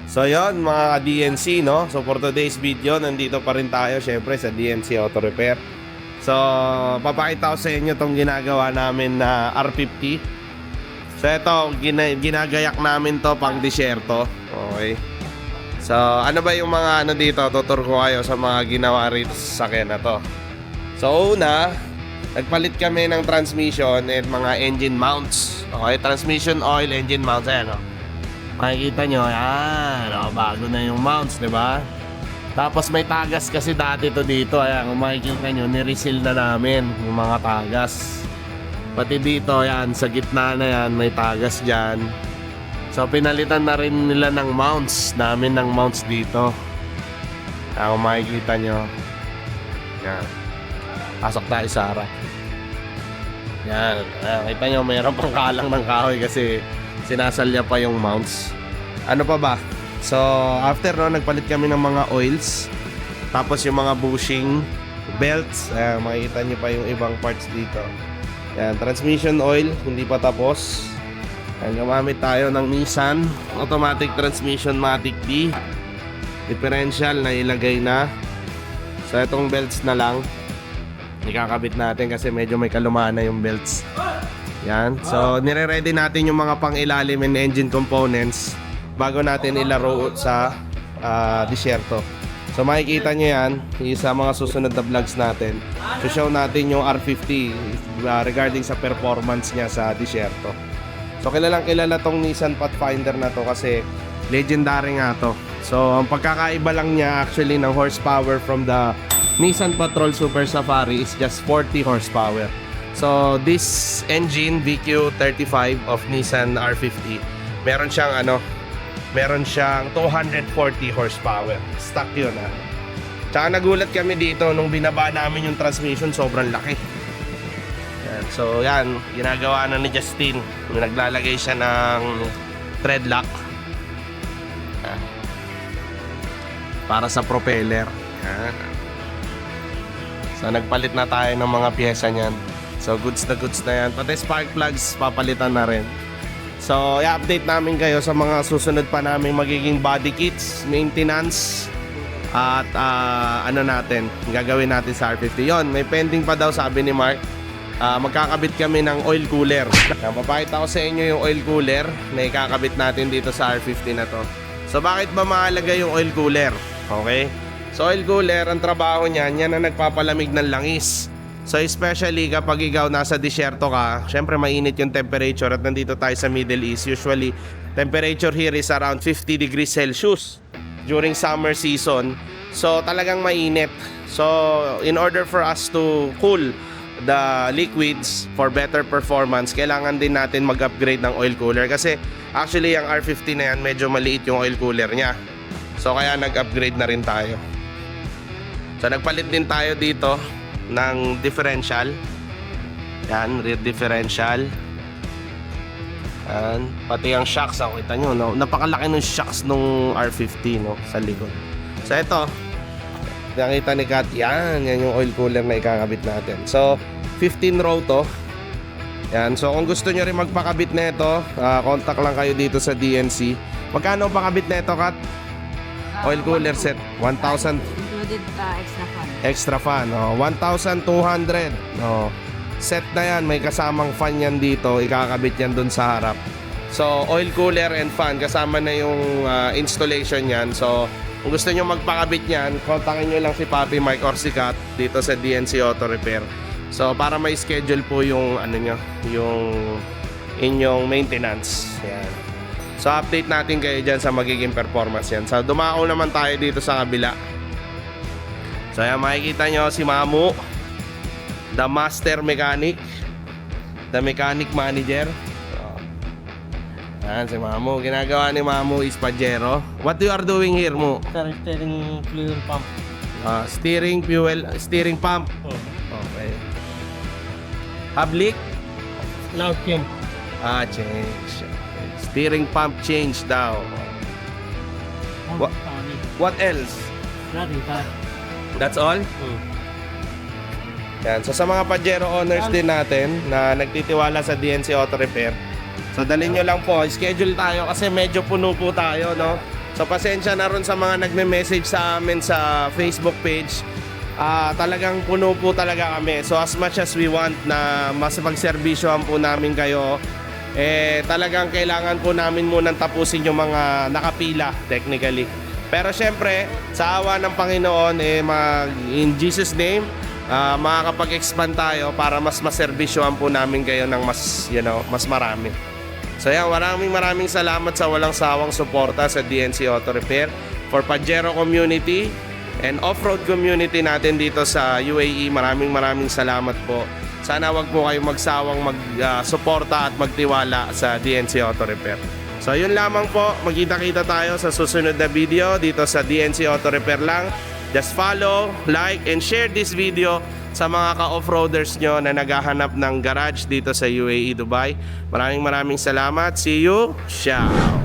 So yon mga DNC, no? So for today's video, nandito pa rin tayo syempre sa DNC Auto Repair. So papakita ko sa inyo tong ginagawa namin na R50. So ito, ginagayak namin to pang disyerto. Okay. So ano ba yung mga ano dito? Tutur ko kayo sa mga ginawa rin sa sakyan na to. So una, nagpalit kami ng transmission and mga engine mounts. Okay, transmission oil, engine mounts, ayan o. Makikita nyo, ayan, bago na yung mounts, di ba? Tapos may tagas kasi dati to dito, ayan, kung makikita nyo, nireseal na namin yung mga tagas. Pati dito, ayan, sa gitna na yan, may tagas dyan. So pinalitan na rin nila ng mounts, namin ng mounts dito. Ayan, kung makikita nyo. Ayan. Pasok tayo sa harap. Yan, kita nyo, mayroon pang kalang ng kahoy kasi sinasalya pa yung mounts. Ano pa ba? So, after no, nagpalit kami ng mga oils. Tapos yung mga bushing, belts. Ayan, makikita nyo pa yung ibang parts dito. Ayan, transmission oil, hindi pa tapos. Ayan, gumamit tayo ng Nissan Automatic Transmission Matic D. Differential na ilagay na. So, itong belts na lang ikakabit natin kasi medyo may kalumaan na yung belts. Yan. So nire-ready natin yung mga pang-ilalim and engine components bago natin ilaro sa disyerto. So makikita nyo yan sa mga susunod na vlogs natin. So show natin yung R50 regarding sa performance niya sa disyerto. So kilalang kilala tong Nissan Pathfinder na to kasi legendary nga to. So ang pagkakaiba lang niya actually ng horsepower from the Nissan Patrol Super Safari is just 40 horsepower. So this engine VQ35 of Nissan R50, meron siyang meron siyang 240 horsepower. Stock 'yun ah. Tsaka nagulat kami dito nung binaba namin yung transmission, sobrang laki. Yan. So yan, ginagawa na ni Justin. Naglalagay siya ng thread lock. Yan. Para sa propeller. Yan. So nagpalit na tayo ng mga pyesa niyan. So goods na yan. Pati spark plugs papalitan na rin. So i-update namin kayo sa mga susunod pa naming magiging body kits, maintenance at natin gagawin natin sa R50. Yon, may pending pa daw sabi ni Mark. Magkakabit kami ng oil cooler. Papakita ko sa inyo yung oil cooler na ikakabit natin dito sa R50 na to. So bakit ba mahalaga yung oil cooler? Okay? So oil cooler, ang trabaho niyan, yan ang nagpapalamig ng langis. So especially kapag ikaw nasa disyerto ka, syempre mainit yung temperature at nandito tayo sa Middle East. Usually, temperature here is around 50 degrees Celsius during summer season. So talagang mainit. So in order for us to cool the liquids for better performance, kailangan din natin mag-upgrade ng oil cooler. Kasi actually yung R50 na yan, medyo maliit yung oil cooler niya. So kaya nag-upgrade na rin tayo. So nagpalit din tayo dito ng differential. Yan, rear differential. Yan, pati ang shocks, kita nyo, no? Napakalaki ng shocks nung R50, no? Sa likod. So ito, nakita ni Kat, yan yung oil cooler na ikakabit natin. So 15 row to. Yan, so kung gusto nyo rin magpakabit na ito, contact lang kayo dito sa DNC. Magkano ang pakabit na ito, Kat? Oil cooler set, 1,000 included extra fan. extra fan, 1,200. Set na yan, may kasamang fan yan dito, ikakabit yan dun sa harap. So oil cooler and fan, kasama na yung installation yan. So kung gusto nyo magpakabit yan, kontakin nyo lang si Papi Mike or si Kat dito sa DNC Auto Repair. So para may schedule po yung yung inyong maintenance. Yan. So update natin kayo dyan sa magiging performance yan. So dumako naman tayo dito sa kabila. So yan, makikita nyo si Mamu, the master mechanic, the mechanic manager. Yan si Mamu. Ginagawa ni Mamu is Pajero. What you are doing here, Mo? Steering fuel pump. Steering pump. Okay. Public? Loud change. Change. Steering pump change daw. What else? That's all? Yan. So sa mga Pajero owners din natin na nagtitiwala sa DNC Auto Repair, so dalhin nyo lang po, schedule tayo kasi medyo puno po tayo, no? So pasensya na rin sa mga nagme-message sa amin sa Facebook page. Talagang puno po talaga kami. So as much as we want na mas pagserbisyohan po namin kayo, talagang kailangan po namin munang tapusin yung mga nakapila technically. Pero syempre, sa awa ng Panginoon, in Jesus name, makakapag-expand tayo para mas maserbisyohan po namin kayo ng mas, mas marami. So yan, maraming salamat sa walang sawang suporta sa DNC Auto Repair for Pajero community and off-road community natin dito sa UAE. Maraming salamat po. Sana wag po kayong magsawang suporta at magtiwala sa DNC Auto Repair. So yun lamang po, magkita-kita tayo sa susunod na video dito sa DNC Auto Repair lang. Just follow, like, and share this video sa mga ka-offroaders nyo na naghahanap ng garage dito sa UAE, Dubai. Maraming salamat. See you. Ciao.